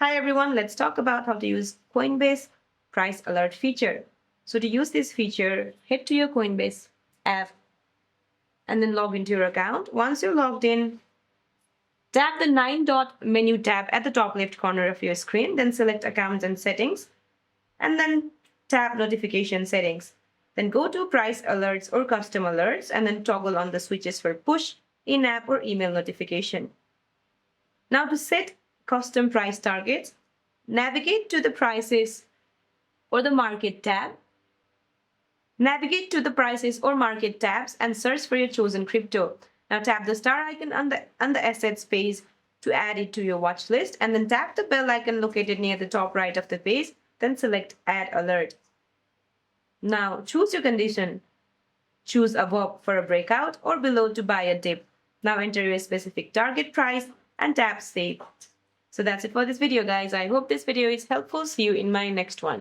Hi everyone, let's talk about how to use Coinbase price alert feature. So to use this feature, head to your Coinbase app and then log into your account. Once you're logged in, tap the 9-dot menu tab at the top left corner of your screen, then select accounts and settings, and then tap notification settings. Then go to price alerts or custom alerts and then toggle on the switches for push, in-app or email notification. Now to set custom price targets, navigate to the prices or the market tab. Navigate to the prices or market tabs and search for your chosen crypto. Now tap the star icon on the assets page to add it to your watch list, and then tap the bell icon located near the top right of the page, then select add alert. Now choose your condition. Choose above for a breakout or below to buy a dip. Now enter your specific target price and tap save. So that's it for this video, guys. I hope this video is helpful. See you in my next one.